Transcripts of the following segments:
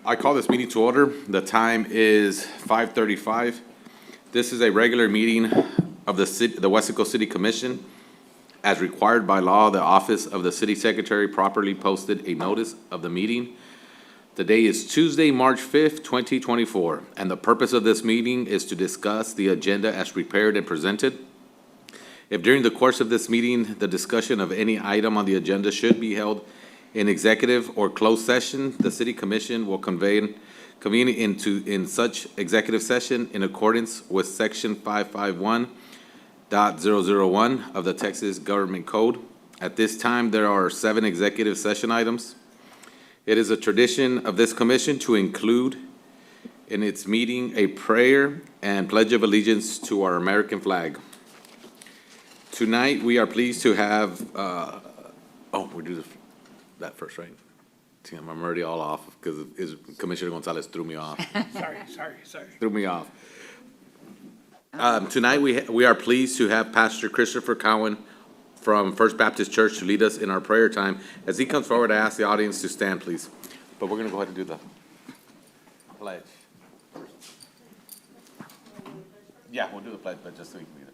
I call this meeting to order. The time is 5:35. This is a regular meeting of the Weslaco City Commission. As required by law, the office of the city secretary properly posted a notice of the meeting. Today is Tuesday, March 5th, 2024, and the purpose of this meeting is to discuss the agenda as prepared and presented. If during the course of this meeting, the discussion of any item on the agenda should be held in executive or closed session, the city commission will convene in such executive session in accordance with section 551.001 of the Texas Government Code. At this time, there are 7 executive session items. It is a tradition of this commission to include in its meeting a prayer and pledge of allegiance to our American flag. Tonight, we are pleased to have, we do that first, right? See, I'm already all off because Commissioner Gonzalez threw me off. Sorry. Threw me off. Tonight, we are pleased to have Pastor Christopher Cowan from First Baptist Church to lead us in our prayer time. As he comes forward, I ask the audience to stand, please. But we're going to go ahead and do the pledge first. Yeah, we'll do the pledge, but just so you can read it.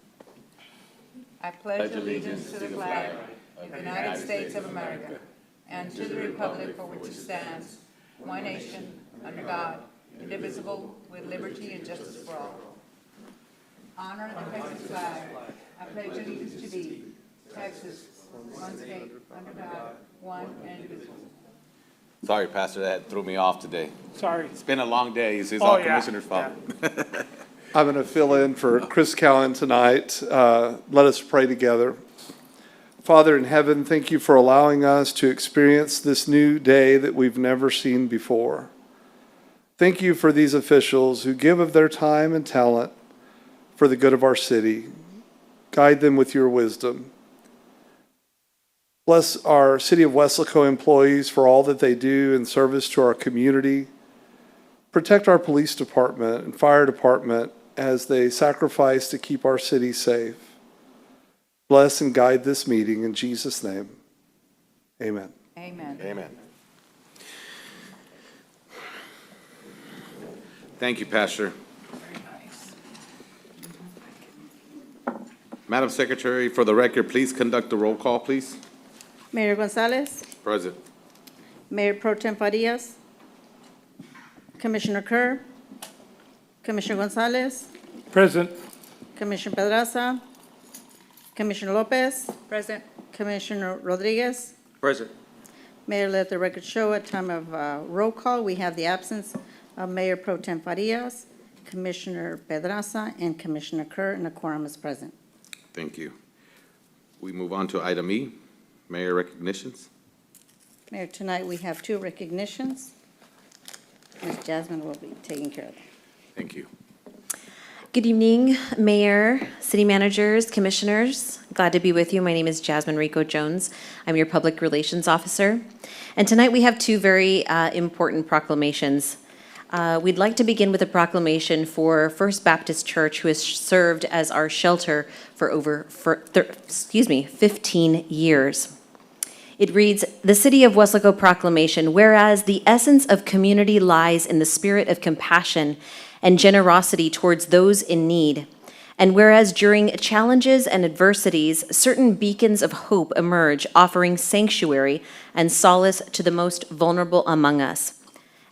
I pledge allegiance to the flag of the United States of America and to the republic for which it stands, one nation, under God, indivisible, with liberty and justice for all. Honor the Texas flag. I pledge allegiance to thee, Texas, one state, under God, one and indivisible. Sorry, Pastor, that threw me off today. Sorry. It's been a long day. It's all Commissioner's fault. Yeah. I'm going to fill in for Chris Cowan tonight. Let us pray together. Father in heaven, thank you for allowing us to experience this new day that we've never seen before. Thank you for these officials who give of their time and talent for the good of our city. Guide them with your wisdom. Bless our City of Weslaco employees for all that they do in service to our community. Protect our police department and fire department as they sacrifice to keep our city safe. Bless and guide this meeting in Jesus' name. Amen. Amen. Amen. Thank you, Pastor. Very nice. Madam Secretary, for the record, please conduct the roll call, please. Mayor Gonzalez, Present. Mayor Pro Tem Farias, Commissioner Kerr, Commissioner Gonzalez, Present. Commissioner Pedraza, Commissioner Lopez, Present. Commissioner Rodriguez. Present. Mayor, let the record show at time of roll call, we have the absence of Mayor Pro Tem Farias, Commissioner Pedraza, and Commissioner Kerr, and a quorum is present. Thank you. We move on to item E, mayor recognitions. Mayor, tonight we have 2 recognitions. Ms. Jasmine will be taking care of them. Thank you. Good evening, Mayor, City Managers, Commissioners. Glad to be with you. My name is Jasmine Rico Jones. I'm your Public Relations Officer. And tonight we have 2 very important proclamations. We'd like to begin with a proclamation for First Baptist Church, who has served as our shelter for 15 years. It reads, the City of Weslaco Proclamation, whereas the essence of community lies in the spirit of compassion and generosity towards those in need, and whereas during challenges and adversities, certain beacons of hope emerge, offering sanctuary and solace to the most vulnerable among us.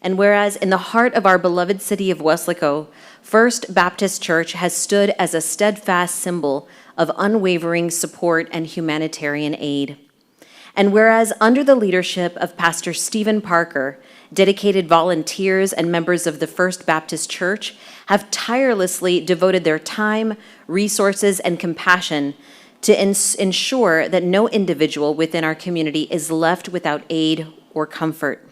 And whereas in the heart of our beloved city of Weslaco, First Baptist Church has stood as a steadfast symbol of unwavering support and humanitarian aid. And whereas under the leadership of Pastor Stephen Parker, dedicated volunteers and members of the First Baptist Church have tirelessly devoted their time, resources, and compassion to ensure that no individual within our community is left without aid or comfort.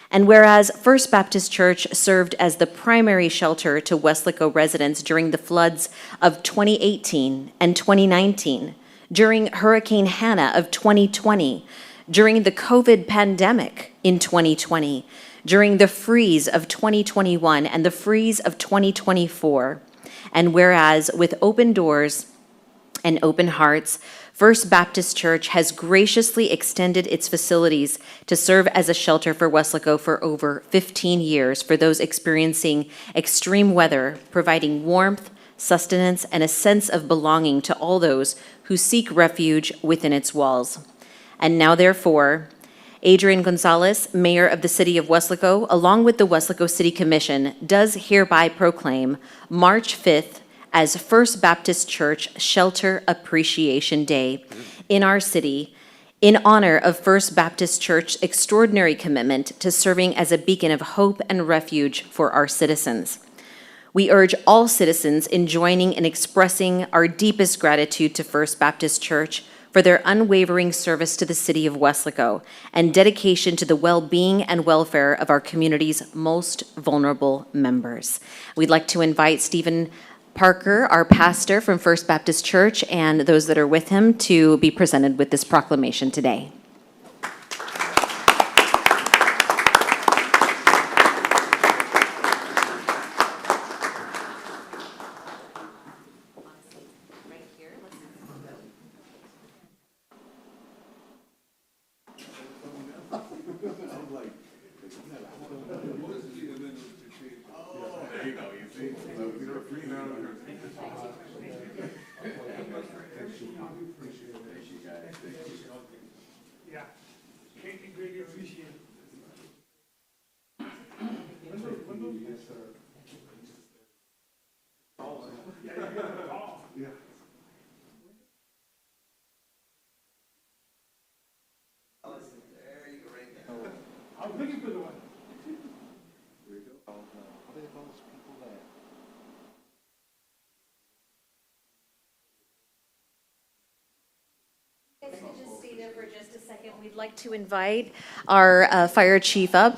And whereas First Baptist Church served as the primary shelter to Weslaco residents during the floods of 2018 and 2019, during Hurricane Hannah of 2020, during the COVID pandemic in 2020, during the freeze of 2021 and the freeze of 2024, and whereas with open doors and open hearts, First Baptist Church has graciously extended its facilities to serve as a shelter for Weslaco for over 15 years for those experiencing extreme weather, providing warmth, sustenance, and a sense of belonging to all those who seek refuge within its walls. And now, therefore, Adrian Gonzalez, Mayor of the City of Weslaco, along with the Weslaco City Commission, does hereby proclaim March 5th as First Baptist Church Shelter Appreciation Day in our city, in honor of First Baptist Church's extraordinary commitment to serving as a beacon of hope and refuge for our citizens. We urge all citizens in joining and expressing our deepest gratitude to First Baptist Church for their unwavering service to the city of Weslaco and dedication to the well-being and welfare of our community's most vulnerable members. We'd like to invite Stephen Parker, our pastor from First Baptist Church, and those that are with him to be presented with this proclamation today. Yeah, greatly appreciate it. I was looking for the one. If you could just stay there for just a second, we'd like to invite our fire chief up,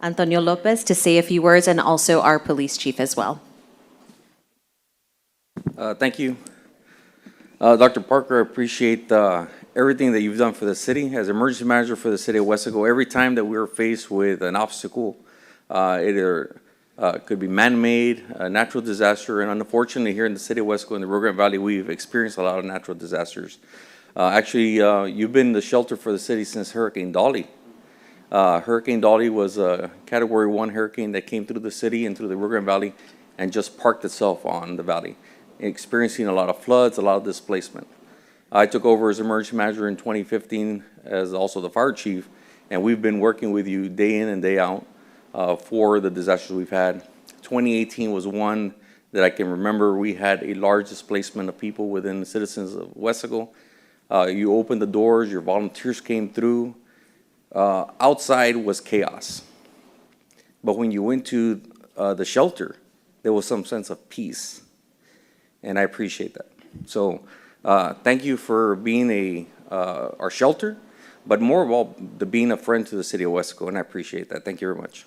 Antonio Lopez, to say a few words, and also our police chief as well. Thank you. Dr. Parker, I appreciate everything that you've done for the city. As emergency manager for the city of Weslaco, every time that we were faced with an obstacle, either could be man-made, a natural disaster, and unfortunately here in the city of Weslaco in the Rio Grande Valley, we've experienced a lot of natural disasters. Actually, you've been the shelter for the city since Hurricane Dolly. Hurricane Dolly was a Category 1 hurricane that came through the city and through the Rio Grande Valley and just parked itself on the valley, experiencing a lot of floods, a lot of displacement. I took over as emergency manager in 2015 as also the fire chief, and we've been working with you day in and day out for the disasters we've had. 2018 was one that I can remember. We had a large displacement of people within the citizens of Weslaco. You opened the doors, your volunteers came through. Outside was chaos. But when you went to the shelter, there was some sense of peace. And I appreciate that. So thank you for being our shelter, but more of all, being a friend to the city of Weslaco, and I appreciate that. Thank you very much.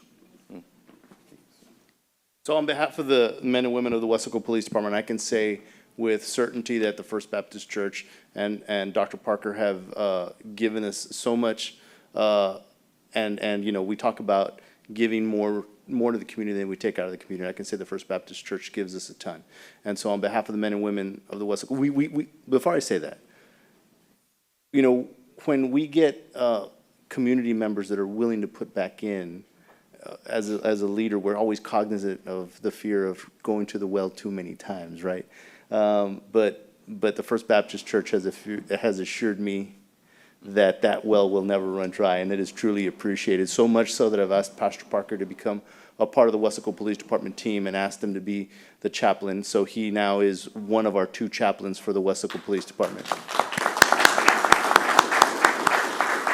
So on behalf of the men and women of the Weslaco Police Department, I can say with certainty that the First Baptist Church and Dr. Parker have given us so much, and you know, we talk about giving more to the community than we take out of the community. I can say the First Baptist Church gives us a ton. And so on behalf of the men and women of the Weslaco, we before I say that, you know, when we get community members that are willing to put back in, as a leader, we're always cognizant of the fear of going to the well too many times, right? But the First Baptist Church has assured me that well will never run dry, and it is truly appreciated. So much so that I've asked Pastor Parker to become a part of the Weslaco Police Department team and asked him to be the chaplain. So he now is one of our 2 chaplains for the Weslaco Police Department.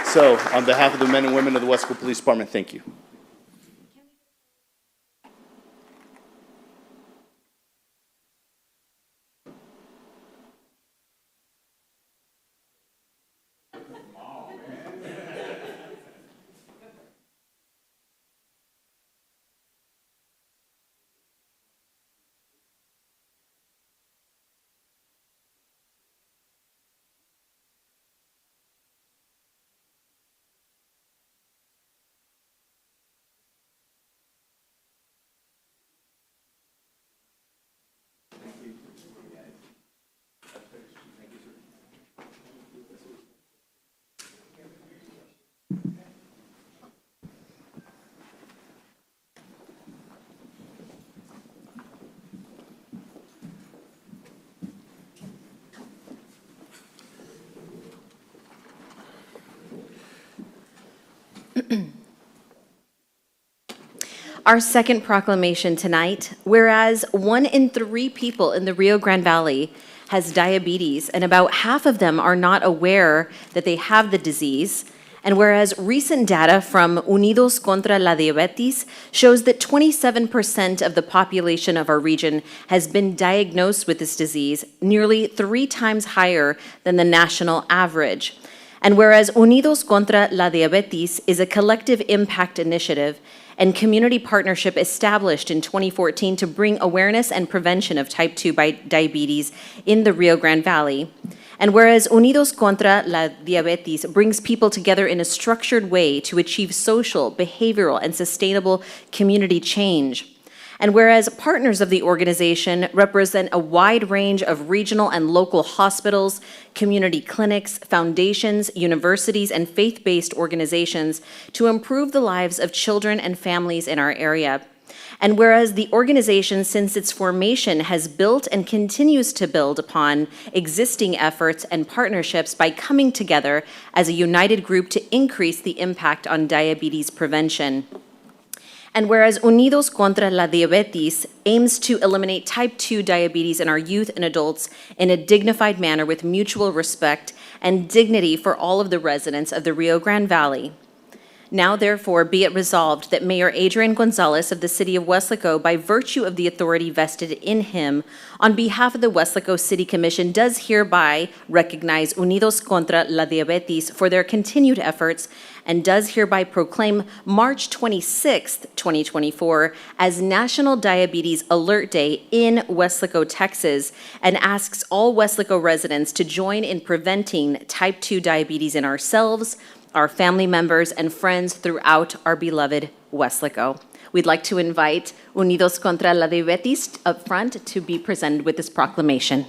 So on behalf of the men and women of the Weslaco Police Department, thank you. Our second proclamation tonight, whereas 1 in 3 people in the Rio Grande Valley has diabetes, and about half of them are not aware that they have the disease, and whereas recent data from Unidos contra la Diabetes shows that 27% of the population of our region has been diagnosed with this disease, nearly 3 times higher than the national average. And whereas Unidos contra la Diabetes is a collective impact initiative and community partnership established in 2014 to bring awareness and prevention of type 2 diabetes in the Rio Grande Valley. And whereas Unidos contra la Diabetes brings people together in a structured way to achieve social, behavioral, and sustainable community change. And whereas partners of the organization represent a wide range of regional and local hospitals, community clinics, foundations, universities, and faith-based organizations to improve the lives of children and families in our area. And whereas the organization, since its formation, has built and continues to build upon existing efforts and partnerships by coming together as a united group to increase the impact on diabetes prevention. And whereas Unidos contra la Diabetes aims to eliminate type 2 diabetes in our youth and adults in a dignified manner with mutual respect and dignity for all of the residents of the Rio Grande Valley. Now, therefore, be it resolved that Mayor Adrian Gonzalez of the City of Weslaco, by virtue of the authority vested in him, on behalf of the Weslaco City Commission, does hereby recognize Unidos contra la Diabetes for their continued efforts and does hereby proclaim March 26th, 2024 as National Diabetes Alert Day in Weslaco, Texas, and asks all Weslaco residents to join in preventing type 2 diabetes in ourselves, our family members, and friends throughout our beloved Weslaco. We'd like to invite Unidos contra la Diabetes up front to be presented with this proclamation.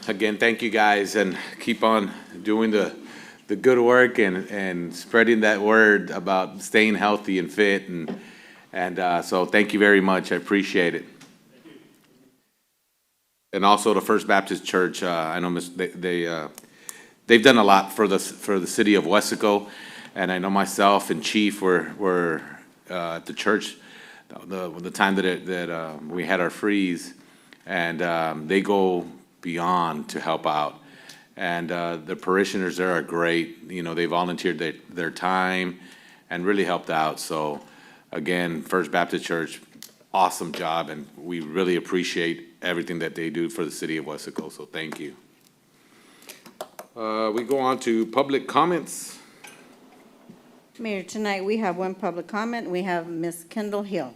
Again, thank you guys, and keep on doing the good work and spreading that word about staying healthy and fit, and so thank you very much. I appreciate it. And also the First Baptist Church, I know they've done a lot for the city of Weslaco, and I know myself and Chief were at the church the time that we had our freeze, and they go beyond to help out. And the parishioners there are great. You know, they volunteered their time and really helped out. So again, First Baptist Church, awesome job, and we really appreciate everything that they do for the city of Weslaco. So thank you. We go on to public comments. Mayor, tonight we have one public comment. We have Ms. Kendall Hill.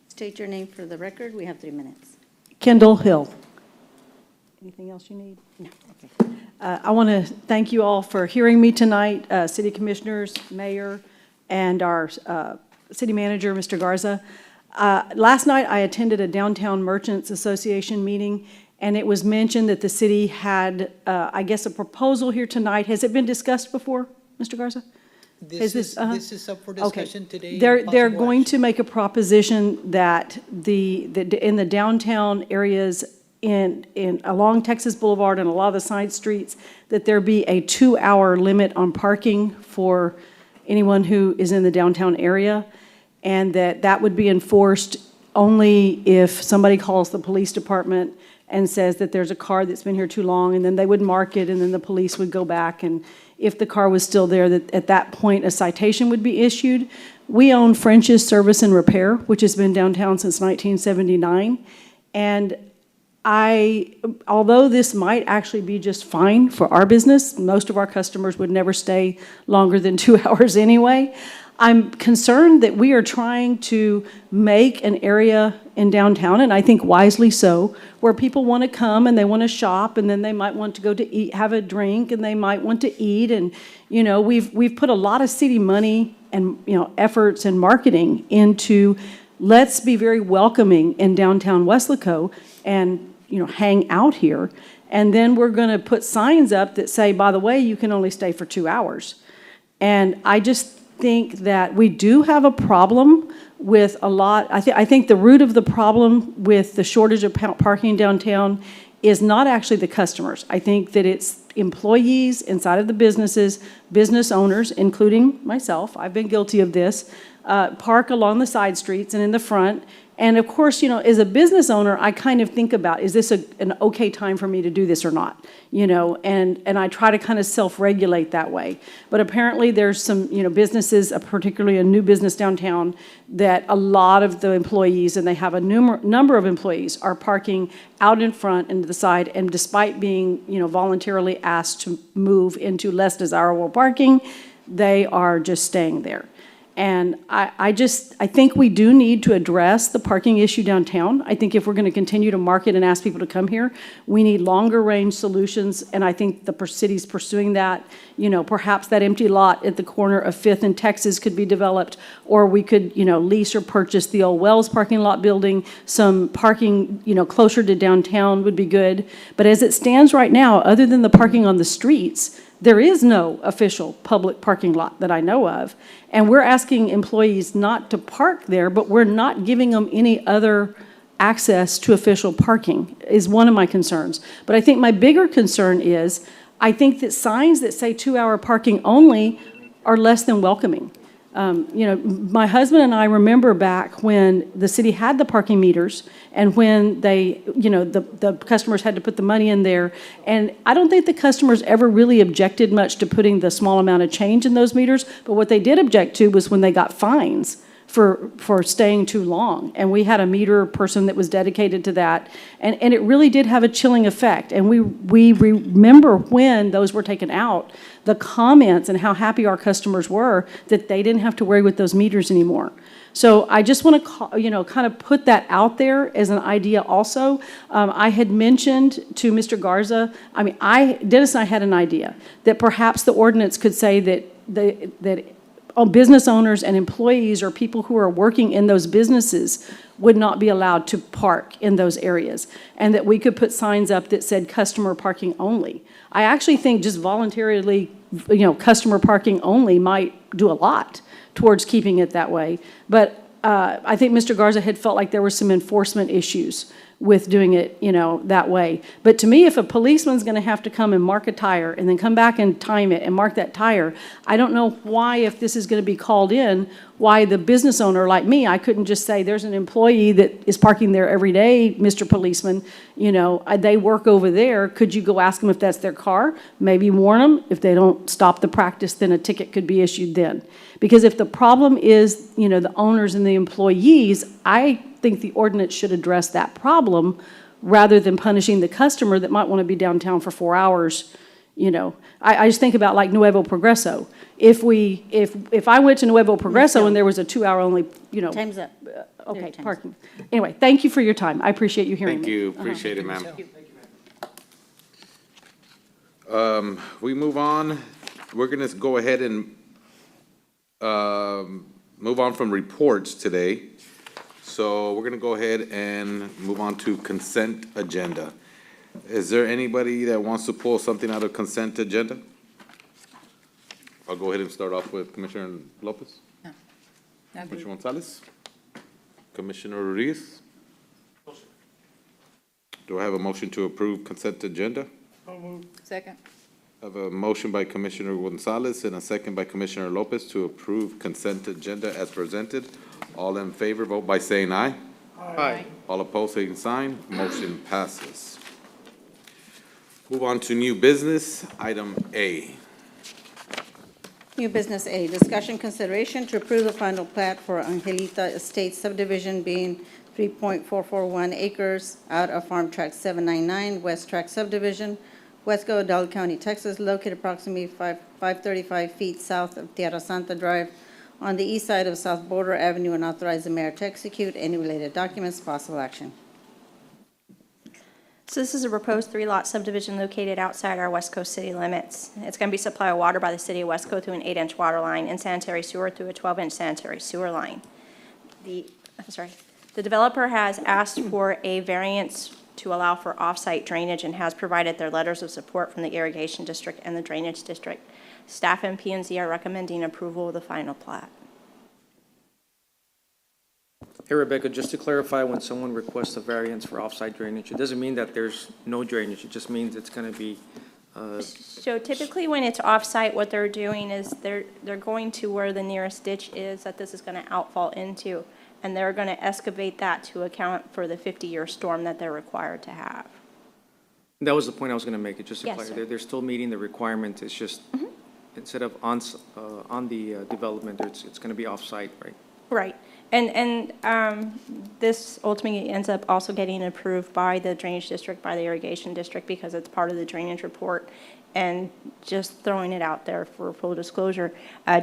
State your name for the record. We have 3 minutes. Kendall Hill. Anything else you need? No, okay. I want to thank you all for hearing me tonight, city commissioners, mayor, and our city manager, Mr. Garza. Last night, I attended a Downtown Merchants Association meeting, and it was mentioned that the city had, I guess, a proposal here tonight. Has it been discussed before, Mr. Garza? Is this, This is up for Okay. discussion today. and They're possible going action. to make a proposition that in the downtown areas along Texas Boulevard and a lot of the side streets, that there be a 2-hour limit on parking for anyone who is in the downtown area, and that would be enforced only if somebody calls the police department and says that there's a car that's been here too long, and then they would mark it, and then the police would go back, and if the car was still there, that at that point, a citation would be issued. We own French's Service and Repair, which has been downtown since 1979, and although this might actually be just fine for our business, most of our customers would never stay longer than 2 hours anyway. I'm concerned that we are trying to make an area in downtown, and I think wisely so, where people want to come and they want to shop, and then they might want to go to eat, have a drink, and they might want to eat. And, we've put a lot of city money and, efforts and marketing into, let's be very welcoming in downtown Weslaco and, hang out here. And then we're going to put signs up that say, by the way, you can only stay for 2 hours. And I just think that we do have a problem with a lot. I think the root of the problem with the shortage of parking downtown is not actually the customers. I think that it's employees inside of the businesses, business owners, including myself, I've been guilty of this, park along the side streets and in the front. And of course, as a business owner, I kind of think about, is this an okay time for me to do this or not? And I try to kind of self-regulate that way. But apparently there's some, businesses, particularly a new business downtown, that a lot of the employees, and they have a number of employees, are parking out in front and to the side, and despite being, voluntarily asked to move into less desirable parking, they are just staying there. And I think we do need to address the parking issue downtown. I think if we're going to continue to market and ask people to come here, we need longer range solutions. And I think the city's pursuing that. Perhaps that empty lot at the corner of 5th and Texas could be developed, or we could, lease or purchase the old Wells parking lot building. Some parking, closer to downtown would be good. But as it stands right now, other than the parking on the streets, there is no official public parking lot that I know of. And we're asking employees not to park there, but we're not giving them any other access to official parking, is one of my concerns. But I think my bigger concern is, I think that signs that say 2-hour parking only are less than welcoming. My husband and I remember back when the city had the parking meters, and when they, the customers had to put the money in there. And I don't think the customers ever really objected much to putting the small amount of change in those meters. But what they did object to was when they got fines for staying too long. And we had a meter person that was dedicated to that. And it really did have a chilling effect. And we remember when those were taken out, the comments and how happy our customers were that they didn't have to worry with those meters anymore. So I just want to, kind of put that out there as an idea also. I had mentioned to Mr. Garza, Dennis and I had an idea that perhaps the ordinance could say that business owners and employees, or people who are working in those businesses, would not be allowed to park in those areas, and that we could put signs up that said customer parking only. I actually think just voluntarily, customer parking only might do a lot towards keeping it that way. But I think Mr. Garza had felt like there were some enforcement issues with doing it, that way. But to me, if a policeman's going to have to come and mark a tire and then come back and time it and mark that tire, I don't know why, if this is going to be called in, why the business owner like me, I couldn't just say, there's an employee that is parking there every day, Mr. Policeman, they work over there. Could you go ask them if that's their car? Maybe warn them. If they don't stop the practice, then a ticket could be issued then. Because if the problem is, the owners and the employees, I think the ordinance should address that problem rather than punishing the customer that might want to be downtown for 4 hours. I just think about like Nuevo Progreso. If I went to Nuevo Progreso and there was a 2-hour only, Time's up. okay, parking. Anyway, thank you for your time. I appreciate you hearing me. Thank you, appreciate it, ma'am. We move on. We're gonna go ahead and move on from reports today. So we're gonna go ahead and move on to consent agenda. Is there anybody that wants to pull something out of consent agenda? I'll go ahead and start off with Commissioner Lopez. No. Not good. Commissioner Gonzalez? Commissioner Ruiz? Do I have a motion to approve consent agenda? So moved. Second. I have a motion by Commissioner Gonzalez and a second by Commissioner Lopez to approve consent agenda as presented. All in favor, vote by saying aye. Aye. All opposed, same sign. Motion passes. Move on to new business, item A. New business A, discussion consideration to approve the final plat for Angelita Estates subdivision being 3.441 acres out of Farm Tract 799, West Tract subdivision, Weslaco, Dallas County, Texas, located approximately 535 feet south of Tierra Santa Drive on the east side of South Border Avenue, and authorize the mayor to execute any related documents. Possible action. So this is a proposed three-lot subdivision located outside our Weslaco city limits. It's going to be supplied with water by the city of Weslaco through an 8-inch water line and sanitary sewer through a 12-inch sanitary sewer line. The developer has asked for a variance to allow for off-site drainage and has provided their letters of support from the irrigation district and the drainage district. Staff and P&Z are recommending approval of the final plat. Hey, Rebecca, just to clarify, when someone requests a variance for off-site drainage, it doesn't mean that there's no drainage. It just means it's going to be, So typically when it's off-site, what they're doing is they're going to where the nearest ditch is that this is going to outfall into, and they're going to excavate that to account for the 50-year storm that they're required to have. that was the point I was going to make. It just to Yes, clarify. sir. They're still meeting the requirement. It's just, instead of on the development, it's going to be off-site, right? Right. And this ultimately ends up also getting approved by the drainage district, by the irrigation district, because it's part of the drainage report. And just throwing it out there for full disclosure,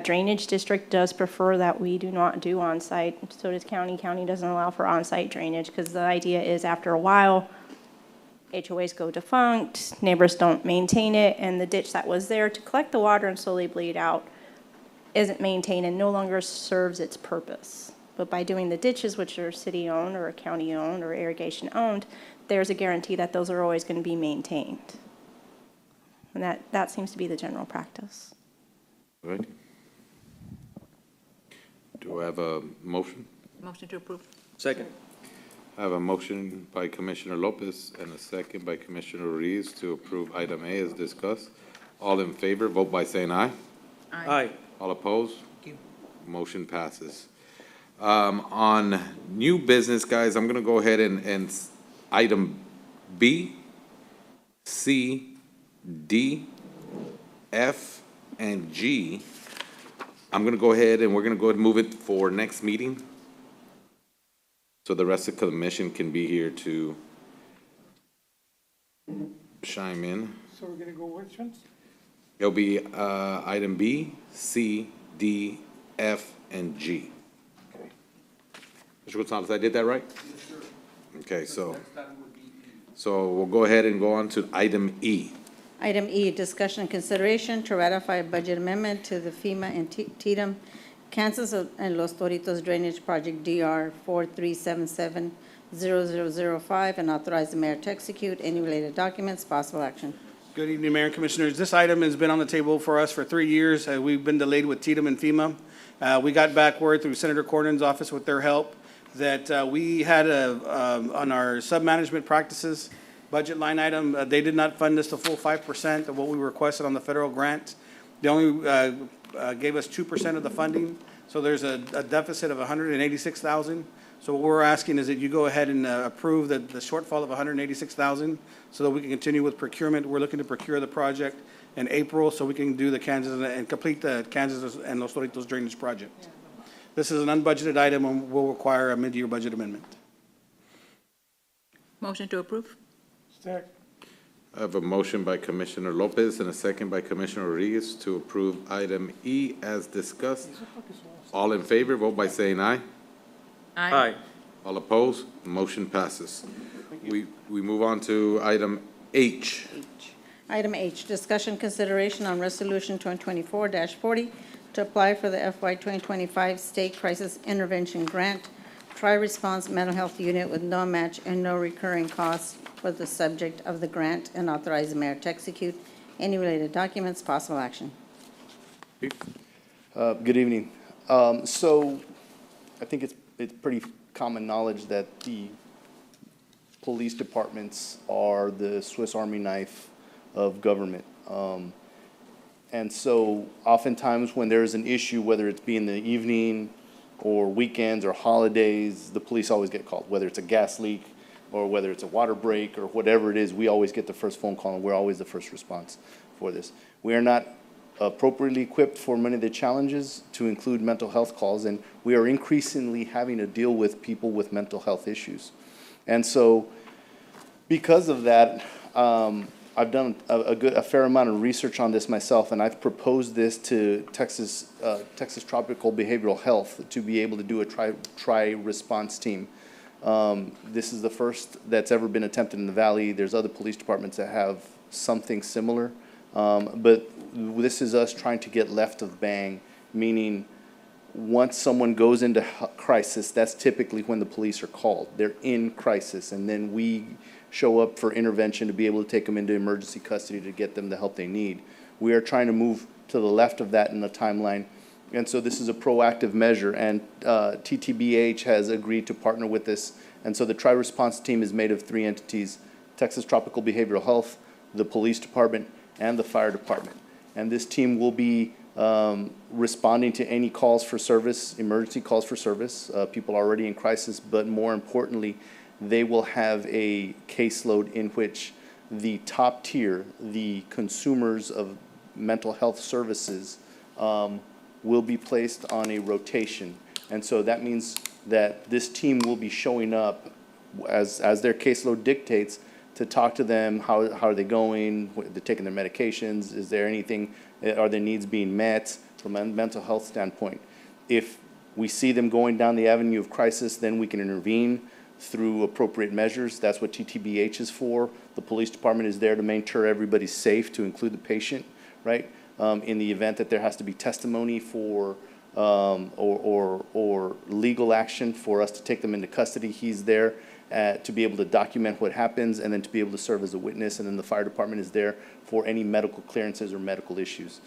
drainage district does prefer that we do not do on-site. So does county. County doesn't allow for on-site drainage because the idea is after a while, HOAs go defunct, neighbors don't maintain it, and the ditch that was there to collect the water and slowly bleed out isn't maintained and no longer serves its purpose. But by doing the ditches, which are city-owned or county-owned or irrigation-owned, there's a guarantee that those are always going to be maintained. And that seems to be the general practice. All right. Do I have a motion? Motion to approve. Second. I have a motion by Commissioner Lopez and a second by Commissioner Ruiz to approve item A as discussed. All in favor, vote by saying aye. Aye. All opposed? Motion passes. On new business, guys, I'm gonna go ahead and item B, C, D, F, and G. I'm gonna go ahead and we're gonna go ahead and move it for next meeting. So the rest of the commission can be here to chime in. So we're gonna go which ones? It'll be, item B, C, D, F, and G. Mr. Gonzalez, I did that right? Yes, sir. Okay, so we'll go ahead and go on to item E. Item E, discussion and consideration to ratify a budget amendment to the FEMA and Tatum, Kansas and Los Toritos Drainage Project DR 43770005 and authorize the mayor to execute any related documents. Possible action. Good evening, Mayor and Commissioners. This item has been on the table for us for 3 years. We've been delayed with Tatum and FEMA. We got back word through Senator Cornyn's office with their help that we had on our sub-management practices budget line item, they did not fund us the full 5% of what we requested on the federal grant. They only gave us 2% of the funding, so there's a deficit of $186,000. So what we're asking is that you go ahead and approve the shortfall of $186,000 so that we can continue with procurement. We're looking to procure the project in April so we can do the Kansas and complete the Kansas and Los Toritos drainage project. This is an unbudgeted item and will require a mid-year budget amendment. Motion to approve. Second. I have a motion by Commissioner Lopez and a second by Commissioner Rodriguez to approve item E as discussed. All in favor, vote by saying aye. Aye. All opposed, motion passes. We move on to item H. Item H, discussion consideration on resolution 2024-40 to apply for the FY 2025 State Crisis Intervention Grant, Tri-Response Mental Health Unit with no match and no recurring costs for the subject of the grant, and authorize the mayor to execute any related documents. Possible action. Good evening. So I think it's pretty common knowledge that the police departments are the Swiss Army knife of government. And so oftentimes when there is an issue, whether it's be in the evening or weekends or holidays, the police always get called, whether it's a gas leak or whether it's a water break or whatever it is, we always get the first phone call and we're always the first response for this. We are not appropriately equipped for many of the challenges, to include mental health calls, and we are increasingly having to deal with people with mental health issues. And so because of that, I've done a fair amount of research on this myself, and I've proposed this to Texas Tropical Behavioral Health to be able to do a tri-response team. This is the first that's ever been attempted in the Valley. There's other police departments that have something similar. But this is us trying to get left of bang, meaning once someone goes into crisis, that's typically when the police are called. They're in crisis, and then we show up for intervention to be able to take them into emergency custody to get them the help they need. We are trying to move to the left of that in the timeline, and so this is a proactive measure, and TTBH has agreed to partner with this, and so the tri-response team is made of 3 entities: Texas Tropical Behavioral Health, the police department, and the fire department. And this team will be responding to any calls for service, emergency calls for service, people already in crisis, but more importantly, they will have a caseload in which the top tier, the consumers of mental health services, will be placed on a rotation. And so that means that this team will be showing up as their caseload dictates, to talk to them, how are they going, they're taking their medications, is there anything, are their needs being met from a mental health standpoint. If we see them going down the avenue of crisis, then we can intervene through appropriate measures. That's what TTBH is for. The police department is there to make sure everybody's safe, to include the patient, right? In the event that there has to be testimony for or legal action for us to take them into custody, he's there to be able to document what happens and then to be able to serve as a witness. And then the fire department is there for any medical clearances or medical issues.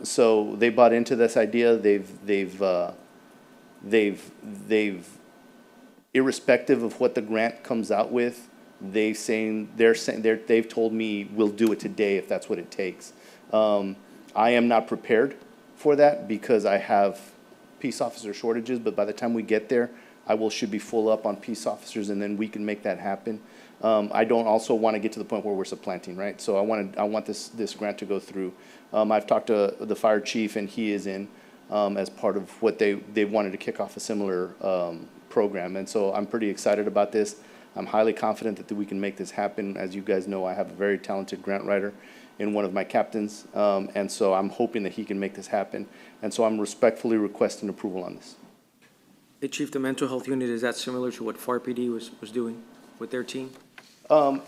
So they bought into this idea. They've irrespective of what the grant comes out with, they've told me we'll do it today if that's what it takes. I am not prepared for that because I have peace officer shortages, but by the time we get there, should be full up on peace officers, and then we can make that happen. I don't also want to get to the point where we're supplanting, right? So I want this grant to go through. I've talked to the fire chief, and he is in as part of what they wanted to kick off a similar program. And so I'm pretty excited about this. I'm highly confident that we can make this happen. As you guys know, I have a very talented grant writer in one of my captains, and so I'm hoping that he can make this happen. And so I'm respectfully requesting approval on this. Hey, Chief, the mental health unit, is that similar to what FAR PD was doing with their team? I'm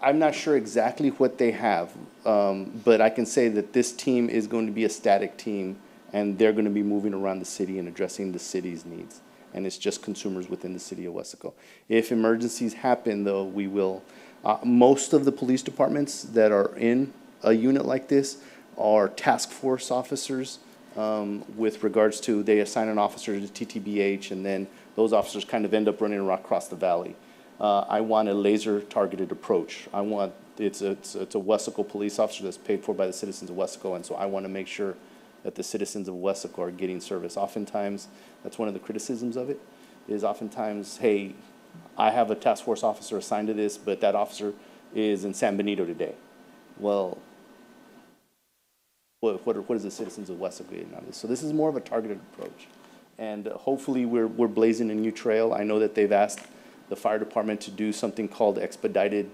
not sure exactly what they have, but I can say that this team is going to be a static team, and they're going to be moving around the city and addressing the city's needs. And it's just consumers within the city of Weslaco. If emergencies happen, though, we will. Most of the police departments that are in a unit like this are task force officers. With regards to, they assign an officer to TTBH, and then those officers kind of end up running across the valley. I want a laser targeted approach. It's a Weslaco police officer that's paid for by the citizens of Weslaco, and so I want to make sure that the citizens of Weslaco are getting service. Oftentimes, that's one of the criticisms of it, is oftentimes, hey, I have a task force officer assigned to this, but that officer is in San Benito today. Well, what is the citizens of Weslaco getting on this? So this is more of a targeted approach. And hopefully we're blazing a new trail. I know that they've asked the fire department to do something called expedited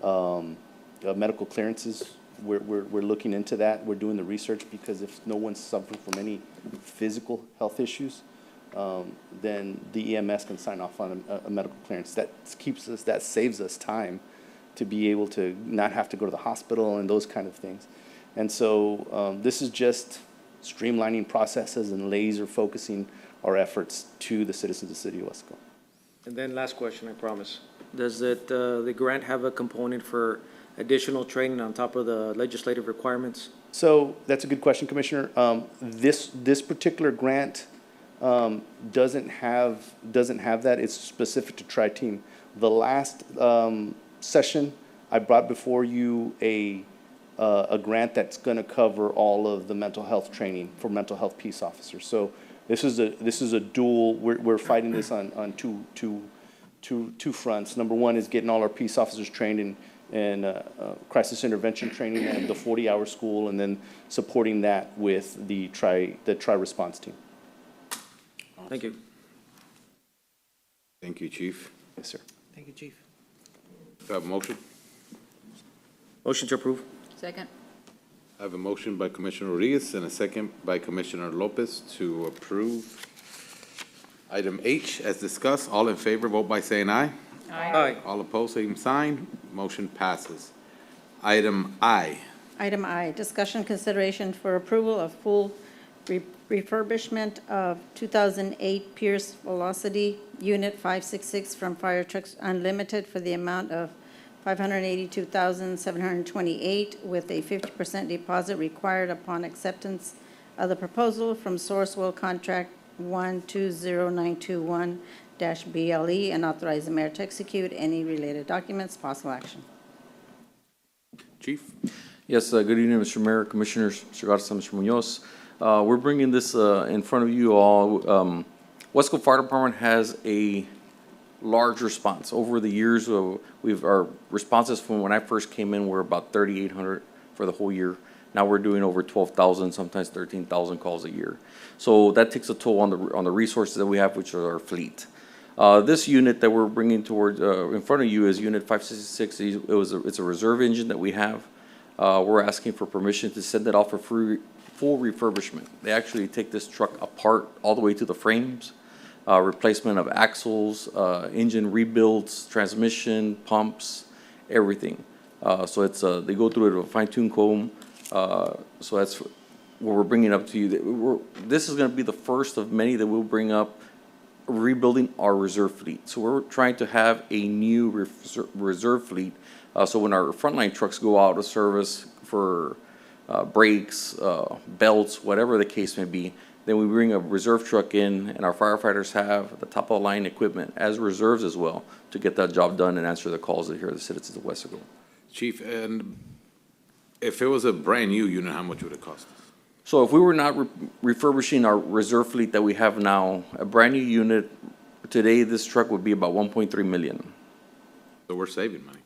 medical clearances. We're looking into that. We're doing the research, because if no one's suffering from any physical health issues, then the EMS can sign off on a medical clearance. That saves us time to be able to not have to go to the hospital and those kind of things. And so this is just streamlining processes and laser focusing our efforts to the citizens of the city of Weslaco. And then last question, I promise. Does the grant have a component for additional training on top of the legislative requirements? So that's a good question, Commissioner. This particular grant doesn't have that. It's specific to Tri-Team. The last session, I brought before you a grant that's going to cover all of the mental health training for mental health peace officers. So this is a dual. We're fighting this on two fronts. Number one is getting all our peace officers trained in crisis intervention training and the 40-hour school, and then supporting that with the response team. Thank you. Thank you, Chief. Yes, sir. Thank you, Chief. Do I have a motion? Motion to approve. Second. I have a motion by Commissioner Rodriguez and a second by Commissioner Lopez to approve item H as discussed. All in favor, vote by saying aye. Aye. All opposed, same sign. Motion passes. Item I. Item I, discussion consideration for approval of full refurbishment of 2008 Pierce Velocity Unit 566 from Fire Trucks Unlimited for the amount of $582,728 with a 50% deposit required upon acceptance of the proposal from Sourcewell Contract 120921-BLE and authorize the mayor to execute any related documents. Possible action. Chief? Yes, good evening, Mr. Mayor, Commissioners, Mr. Garza, Mr. Munoz. We're bringing this in front of you all. Weslaco Fire Department has a large response. Over the years, our responses from when I first came in were about 3,800 for the whole year. Now we're doing over 12,000, sometimes 13,000 calls a year. So that takes a toll on the resources that we have, which are our fleet. This unit that we're bringing towards in front of you is Unit 566. It's a reserve engine that we have. We're asking for permission to send it off for full refurbishment. They actually take this truck apart all the way to the frames, replacement of axles, engine rebuilds, transmission, pumps, everything. So they go through it with a fine-tune comb. So that's what we're bringing up to you. This is going to be the first of many that we'll bring up, rebuilding our reserve fleet. So we're trying to have a new reserve fleet. So when our frontline trucks go out of service for brakes, belts, whatever the case may be, then we bring a reserve truck in, and our firefighters have the top-of-the-line equipment as reserves as well to get that job done and answer the calls that hear the citizens of Weslaco. Chief, and if it was a brand-new unit, how much would it cost us? So if we were not refurbishing our reserve fleet that we have now, a brand-new unit, today this truck would be about 1.3 million. So we're saving money.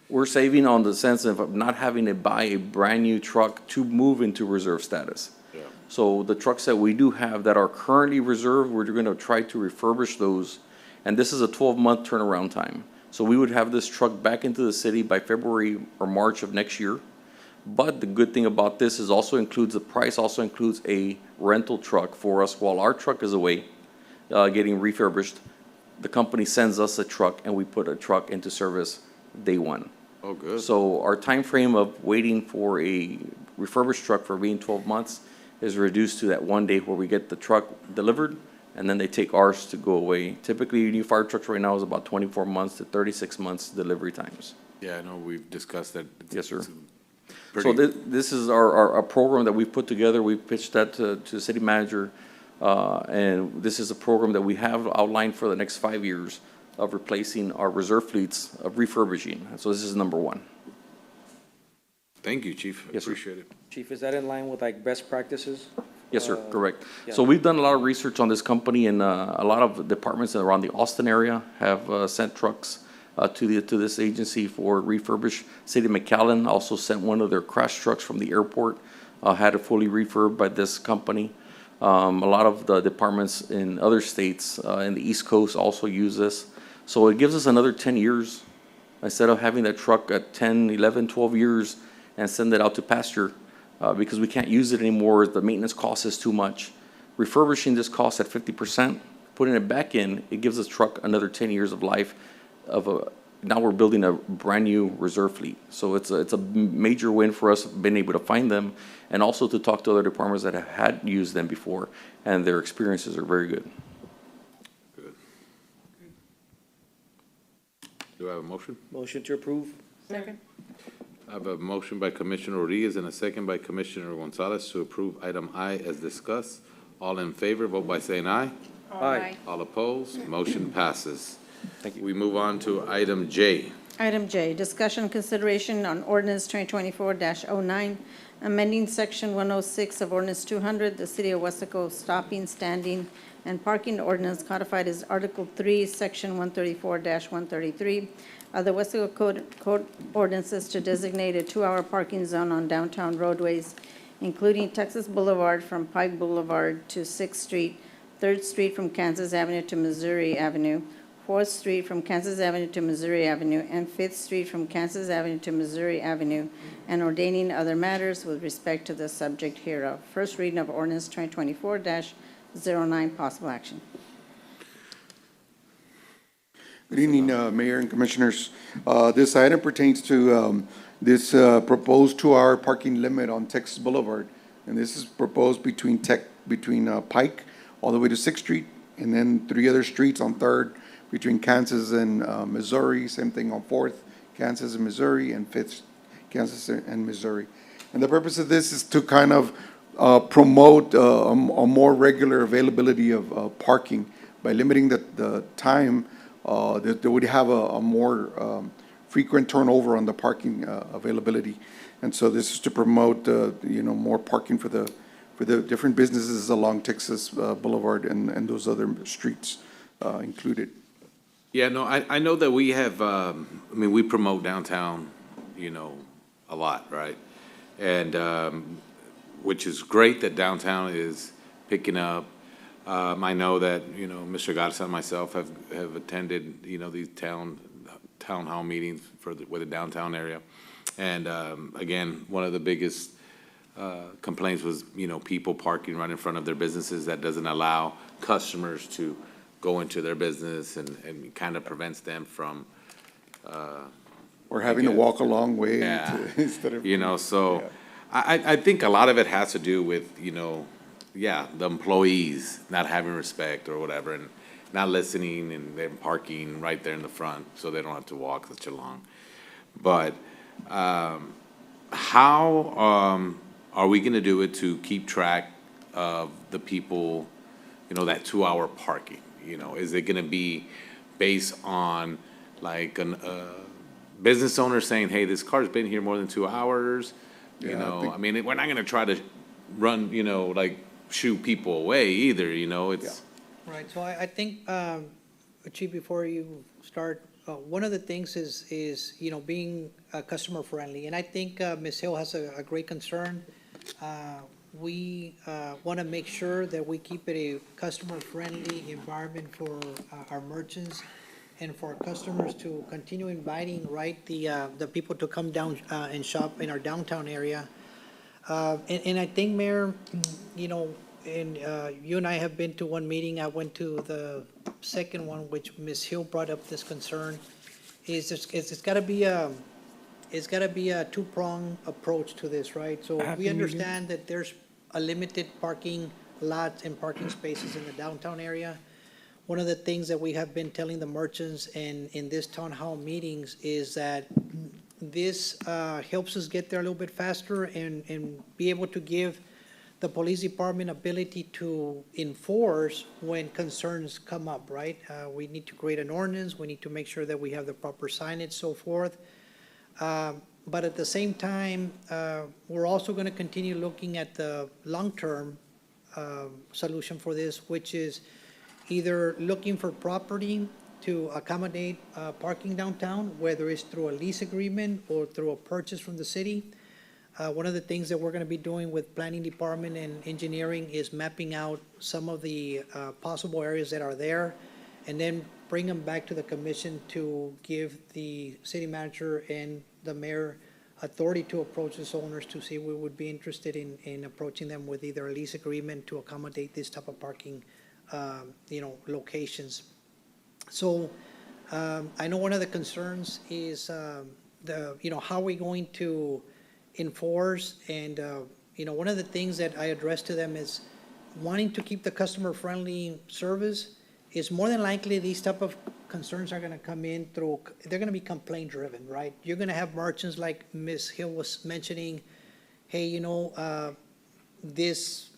We're saving on the sense of not having to buy a brand-new truck to move into reserve status. Yeah. So the trucks that we do have that are currently reserved, we're going to try to refurbish those, and this is a 12-month turnaround time. So we would have this truck back into the city by February or March of next year. But the good thing about this is the price also includes a rental truck for us while our truck is away, getting refurbished. The company sends us a truck and we put a truck into service day one. Oh, good. So our time frame of waiting for a refurbished truck for being 12 months is reduced to that one day where we get the truck delivered and then they take ours to go away. Typically, new fire trucks right now is about 24 months to 36 months delivery times. Yeah, I know we've discussed that. Yes, sir. Pretty- So this is our program that we've put together. We pitched that to the city manager, and this is a program that we have outlined for the next 5 years of replacing our reserve fleets, of refurbishing. So this is number one. Thank you, Chief. Yes, sir. Appreciate it. Chief, is that in line with like best practices? Yes, sir, correct. yeah. So we've done a lot of research on this company, and a lot of departments around the Austin area have sent trucks to this agency for refurbish. City of McAllen also sent one of their crash trucks from the airport, had it fully refurbed by this company. A lot of the departments in other states in the East Coast also use this. So it gives us another 10 years. Instead of having that truck at 10, 11, 12 years and send it out to pasture because we can't use it anymore, the maintenance cost is too much. Refurbishing this cost at 50%, putting it back in, it gives this truck another 10 years of life. Now we're building a brand new reserve fleet. So it's a major win for us being able to find them and also to talk to other departments that have had used them before, and their experiences are very good. Good. Do I have a motion? Motion to approve. Second. I have a motion by Commissioner Rodriguez and a second by Commissioner Gonzalez to approve item I as discussed. All in favor, vote by saying aye. Aye. All opposed, motion passes. Thank you. We move on to item J. Item J, discussion and consideration on ordinance 2024-09, amending section 106 of ordinance 200, the city of Weslaco stopping, standing, and parking ordinance codified as Article 3, section 134-133 of the Weslaco Code ordinances to designate a 2-hour parking zone on downtown roadways, including Texas Boulevard from Pike Boulevard to 6th Street, 3rd Street from Kansas Avenue to Missouri Avenue, 4th Street from Kansas Avenue to Missouri Avenue, and 5th Street from Kansas Avenue to Missouri Avenue, and ordaining other matters with respect to the subject hereof. First reading of ordinance 2024-09, possible action. Good evening, Mayor and Commissioners. This item pertains to this proposed 2-hour parking limit on Texas Boulevard. And this is proposed between Pike all the way to 6th Street, and then 3 other streets on 3rd, between Kansas and Missouri, same thing on 4th, Kansas and Missouri, and 5th, Kansas and Missouri. And the purpose of this is to kind of promote a more regular availability of parking by limiting the time that they would have a more frequent turnover on the parking availability. And so this is to promote, more parking for the different businesses along Texas Boulevard and those other streets included. Yeah, no, I know that we have, we promote downtown, a lot, right? And, which is great that downtown is picking up. I know that, Mr. Garza and myself have attended, these town hall meetings with the downtown area. And, again, one of the biggest complaints was, people parking right in front of their businesses. That doesn't allow customers to go into their business and kind of prevents them from, Or having to walk a long way yeah, instead of. so Yeah. I think a lot of it has to do with, the employees not having respect or whatever, and not listening, and them parking right there in the front so they don't have to walk such a long. But how are we gonna do it to keep track of the people, that 2-hour parking? Is it gonna be based on like a business owner saying, hey, this car's been here more than 2 hours? We're not gonna try to run, shoo people away either, it's. Right, so I think, Chief, before you start, one of the things is, being customer friendly. And I think Ms. Hill has a great concern. We want to make sure that we keep it a customer-friendly environment for our merchants and for our customers to continue inviting, the people to come down and shop in our downtown area. And I think, Mayor, and you and I have been to one meeting. I went to the second one, which Ms. Hill brought up this concern. It's got to be a two-prong approach to this, right? So we understand that there's a limited parking lots and parking spaces in the downtown area. One of the things that we have been telling the merchants and in this town hall meetings is that this helps us get there a little bit faster and be able to give the police department ability to enforce when concerns come up, right? We need to create an ordinance, we need to make sure that we have the proper signage, so forth. But at the same time, we're also gonna continue looking at the long-term solution for this, which is either looking for property to accommodate parking downtown, whether it's through a lease agreement or through a purchase from the city. One of the things that we're going to be doing with planning department and engineering is mapping out some of the possible areas that are there, and then bring them back to the commission to give the city manager and the mayor authority to approach these owners to see if we would be interested in approaching them with either a lease agreement to accommodate this type of parking, locations. So I know one of the concerns is how are we going to enforce, and one of the things that I addressed to them is wanting to keep the customer-friendly service is more than likely these type of concerns are gonna come in through, they're gonna be complaint driven, right? You're gonna have merchants like Ms. Hill was mentioning, hey, this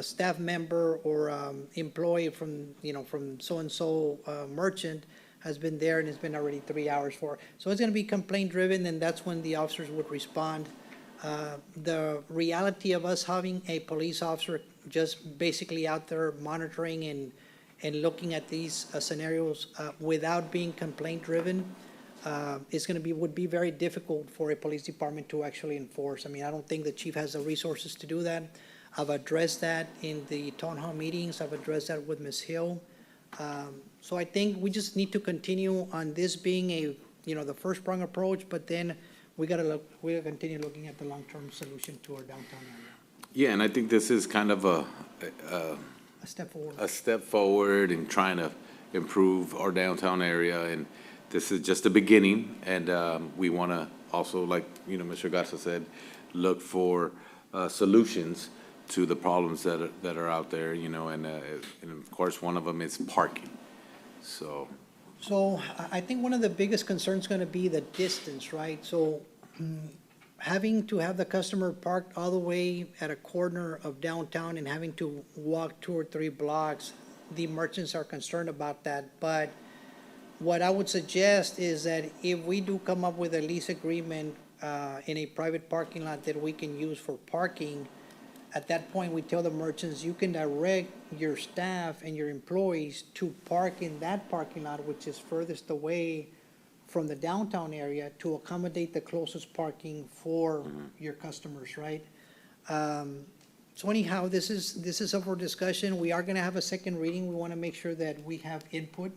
staff member or employee from, from so-and-so merchant has been there and it's been already 3 hours for. So it's gonna be complaint driven, and that's when the officers would respond. The reality of us having a police officer just basically out there monitoring and looking at these scenarios without being complaint driven would be very difficult for a police department to actually enforce. I mean, I don't think the chief has the resources to do that. I've addressed that in the town hall meetings. I've addressed that with Ms. Hill. So I think we just need to continue on this being the first prong approach, but then we gotta continue looking at the long-term solution to our downtown area. Yeah, and I think this is kind of A step forward. a step forward in trying to improve our downtown area, and this is just the beginning, and we want to also, like, Mr. Garza said, look for solutions to the problems that are out there, and of course, one of them is parking, so. So I think one of the biggest concerns is going to be the distance, right? So having to have the customer parked all the way at a corner of downtown and having to walk 2 or 3 blocks, the merchants are concerned about that. But what I would suggest is that if we do come up with a lease agreement in a private parking lot that we can use for parking, at that point, we tell the merchants, you can direct your staff and your employees to park in that parking lot, which is furthest away from the downtown area, to accommodate the closest parking for your customers, right? So anyhow, this is up for discussion. We are gonna have a second reading. We wanna make sure that we have input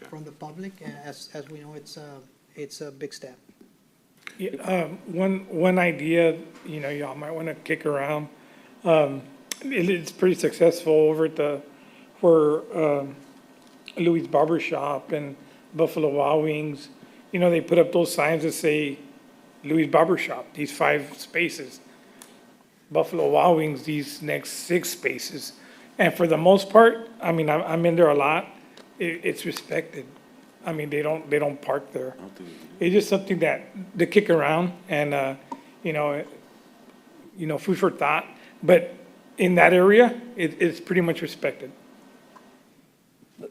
from the public. As we know, it's a big step. Yeah, one idea, y'all might want to kick around. It's pretty successful over at Louis Barber Shop and Buffalo Wild Wings. They put up those signs that say Louis Barber Shop, these 5 spaces. Buffalo Wild Wings, these next 6 spaces. And for the most part, I mean, I'm in there a lot. It's respected. I mean, they don't park there. It's just something to kick around and, food for thought. But in that area, it's pretty much respected.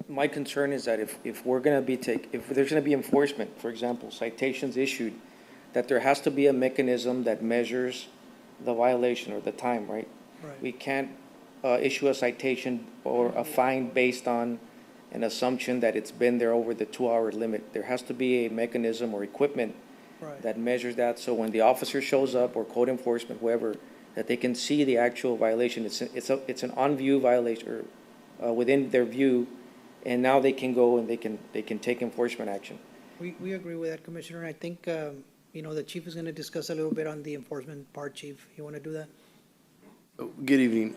My concern is that if there's gonna be enforcement, for example, citations issued, that there has to be a mechanism that measures the violation or the time, right? Right. We can't issue a citation or a fine based on an assumption that it's been there over the 2-hour limit. There has to be a mechanism or equipment Right. that measures that, so when the officer shows up, or code enforcement, whoever, that they can see the actual violation. It's an on-view violation, or within their view, and now they can go and they can take enforcement action. We agree with that, Commissioner, and I think, the chief is gonna discuss a little bit on the enforcement part, Chief. You wanna do that? Good evening.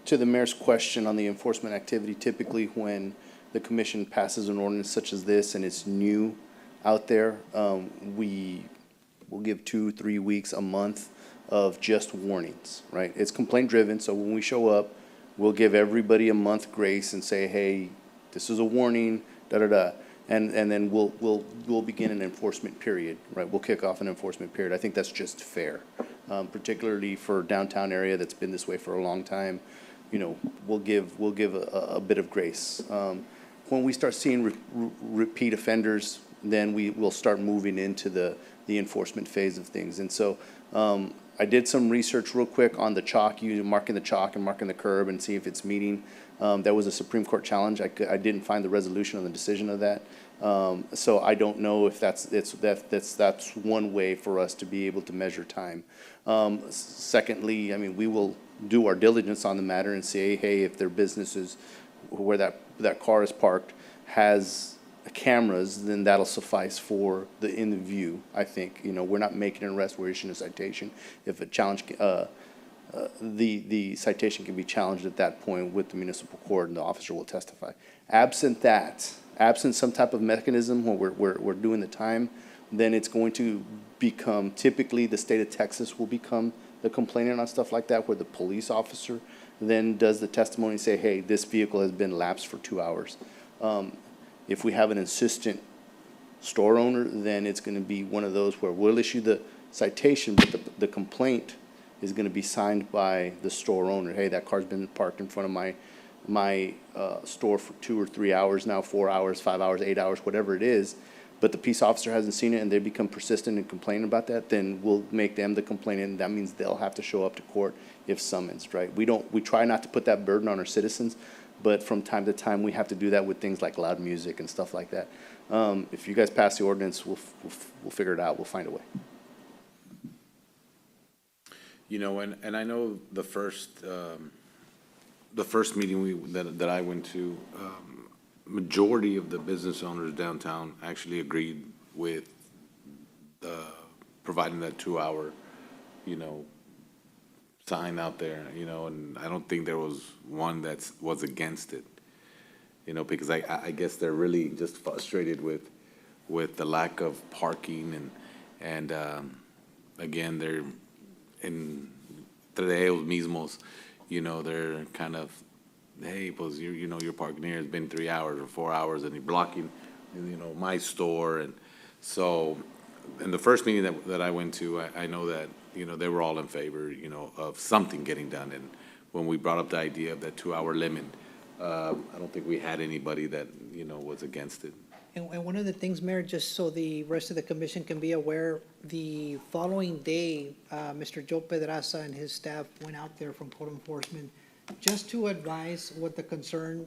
To the mayor's question on the enforcement activity, typically when the commission passes an ordinance such as this and it's new out there, we will give 2-3 weeks, a month of just warnings, right? It's complaint driven, so when we show up, we'll give everybody a month grace and say, hey, this is a warning, da-da-da. And then we'll begin an enforcement period, right? We'll kick off an enforcement period. I think that's just fair, particularly for downtown area that's been this way for a long time. We'll give a bit of grace. When we start seeing repeat offenders, then we will start moving into the enforcement phase of things. And so I did some research real quick on the chalk, marking the chalk and marking the curb and see if it's meeting. That was a Supreme Court challenge. I didn't find the resolution on the decision of that. So I don't know if that's one way for us to be able to measure time. Secondly, I mean, we will do our diligence on the matter and say, hey, if their business is where that car is parked has cameras, then that'll suffice for in the view. I think, we're not making an arrest, we're issuing a citation. If a challenge, the citation can be challenged at that point with the municipal court, and the officer will testify. Absent some type of mechanism when we're doing the time, then it's going to become, typically the state of Texas will become the complainant on stuff like that, where the police officer then does the testimony and say, hey, this vehicle has been lapsed for 2 hours. If we have an insistent store owner, then it's gonna be one of those where we'll issue the citation, but the complaint is gonna be signed by the store owner. Hey, that car's been parked in front of my store for 2 or 3 hours now, 4 hours, 5 hours, 8 hours, whatever it is, but the peace officer hasn't seen it and they become persistent and complaining about that, then we'll make them the complainant, and that means they'll have to show up to court if summoned, right? We try not to put that burden on our citizens, but from time to time, we have to do that with things like loud music and stuff like that. If you guys pass the ordinance, we'll figure it out, we'll find a way. You know, and I know the first meeting that I went to, majority of the business owners downtown actually agreed with providing that 2-hour, you know, sign out there, you know, and I don't think there was one that was against it, you know, because I guess they're really just frustrated with the lack of parking and again, they're entre ellos mismos, you know, they're kind of, hey, pues you know, you're parking here, it's been 3 hours or 4 hours, and you're blocking, you know, my store. And so, in the first meeting that I went to, I know that, you know, they were all in favor, you know, of something getting done. And when we brought up the idea of that 2-hour limit, I don't think we had anybody that, you know, was against it. And one of the things, Mayor, just so the rest of the commission can be aware, the following day, Mr. Joe Pedraza and his staff went out there from code enforcement just to advise what the concern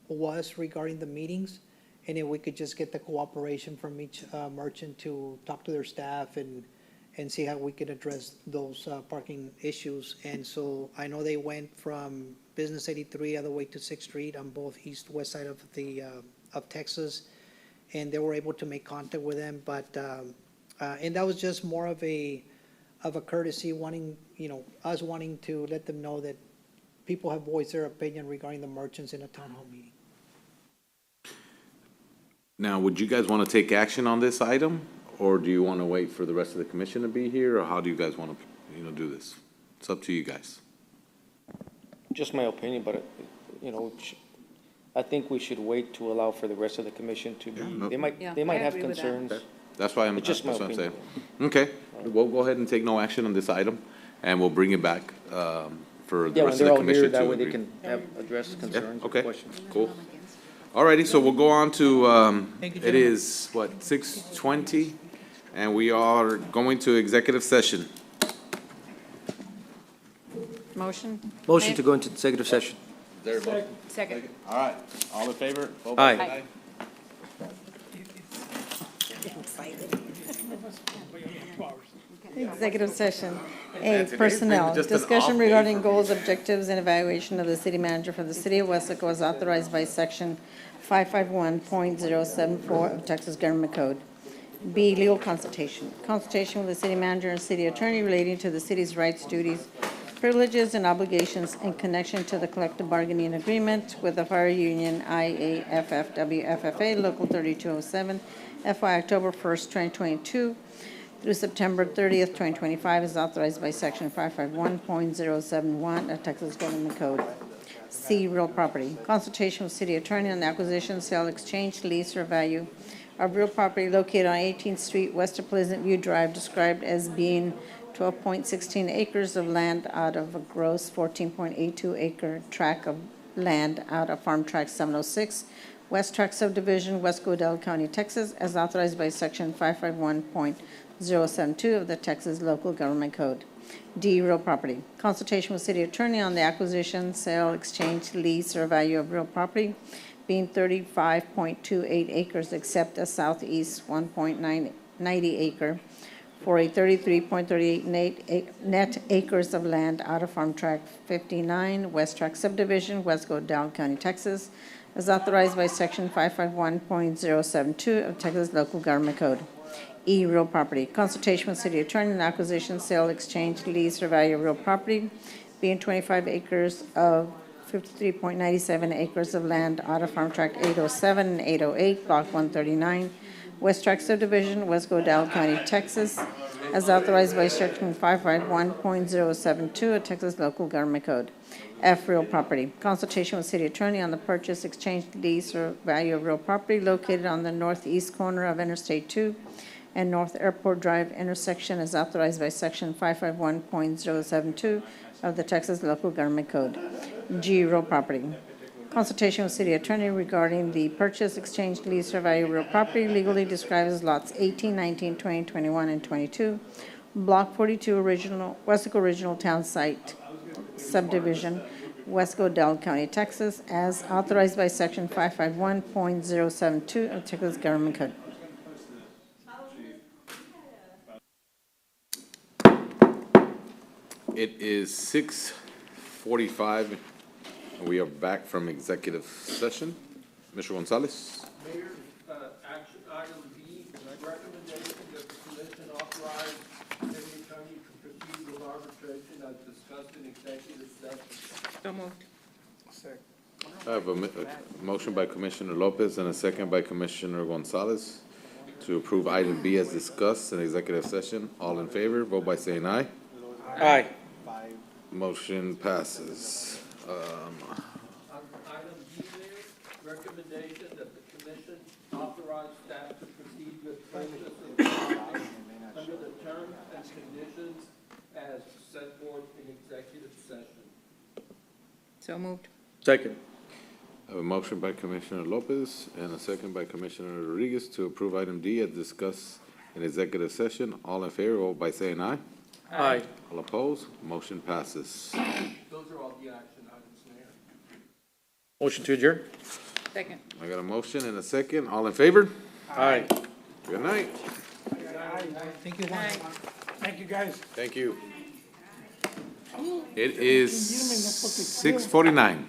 was regarding the meetings, and if we could just get the cooperation from each merchant to talk to their staff and see how we could address those parking issues. And so I know they went from Business 83 all the way to 6th Street on both east-west side of the of Texas, and they were able to make contact with them. But and that was just more of a courtesy, wanting, you know, us wanting to let them know that people have voiced their opinion regarding the merchants in a town hall meeting. Now, would you guys want to take action on this item, or do you want to wait for the rest of the commission to be here, or how do you guys want to, you know, do this? It's up to you guys. Just my opinion, but, you know, I think we should wait to allow for the rest of the commission to be, no. they might have concerns. That's why It's just my that's what I'm saying. opinion. Okay, we'll go ahead and take no action on this item, and we'll bring it back for the Yeah, when rest of they're the all commission here, to that way they agree. can have, address concerns or Okay, questions. cool. Alrighty, so we'll go on to, Thank you, it gentlemen. is, what, 6:20? And we are going to executive session. Motion? Motion to go into executive session. Second. All right, all in favor? Vote Aye. by Executive session. A, That's it. personnel. Just an Discussion off regarding day. goals, objectives, and evaluation of the city manager for the city of Weslaco as authorized by section 551.074 of Texas Government Code. B, legal consultation. Consultation with the city manager and city attorney relating to the city's rights, duties, privileges, and obligations in connection to the collective bargaining agreement with the fire union IAFFWFFA Local 3207, FY October 1st, 2022 through September 30th, 2025, is authorized by section 551.071 of Texas Government Code. C, real property. Consultation with city attorney on the acquisition, sale, exchange, lease, or value of real property located on 18th Street west of Pleasant View Drive, described as being 12.16 acres of land out of a gross 14.82 acre tract of land out of Farm Tract 706, West Tract Subdivision, West Godell County, Texas, as authorized by section 551.072 of the Texas Local Government Code. D, real property. Consultation with city attorney on the acquisition, sale, exchange, lease, or value of real property being 35.28 acres except a southeast 1.90 acre for a 33.38 net acres of land out of Farm Tract 59, West Tract Subdivision, West Godell County, Texas, as authorized by section 551.072 of Texas Local Government Code. E, real property. Consultation with city attorney on acquisition, sale, exchange, lease, or value of real property being 25 acres of 53.97 acres of land out of Farm Tract 807 and 808, Block 139, West Tract Subdivision, West Godell County, Texas, as authorized by Section 551.072 of Texas Local Government Code. F, real property. Consultation with city attorney on the purchase, exchange, lease, or value of real property located on the northeast corner of Interstate 2 and North Airport Drive intersection as authorized by Section 551.072 of the Texas Local Government Code. G, real property. Consultation with city attorney regarding the purchase, exchange, lease, or value of real property legally described as lots 18, 19, 20, 21, and 22, Block 42, Weslaco Original Town Site Subdivision, Weslaco, Dallas County, Texas, as authorized by Section 551.072 of Texas Government Code. It is 6:45, and we are back from executive session. Mr. Gonzalez? Mayor, action item B, recommendation that the commission authorize city attorney to proceed with arbitration as discussed in executive session. So moved. I have a motion by Commissioner Lopez and a second by Commissioner Gonzalez to approve item B as discussed in executive session. All in favor, vote by saying aye. Aye. Motion passes. Item B, Mayor, recommendation that the commission authorize staff to proceed with purchase of property under the terms and conditions as set forth in executive session. So moved. Second. I have a motion by Commissioner Lopez and a second by Commissioner Rodriguez to approve item D as discussed in executive session. All in favor, vote by saying aye. Aye. All opposed, motion passes. Those are all the action items, Mayor. Motion to adjourn? Second. I got a motion and a second. All in favor? Aye. Good night. Thank you, Juan. Thank you, guys. Thank you. It is 6:49.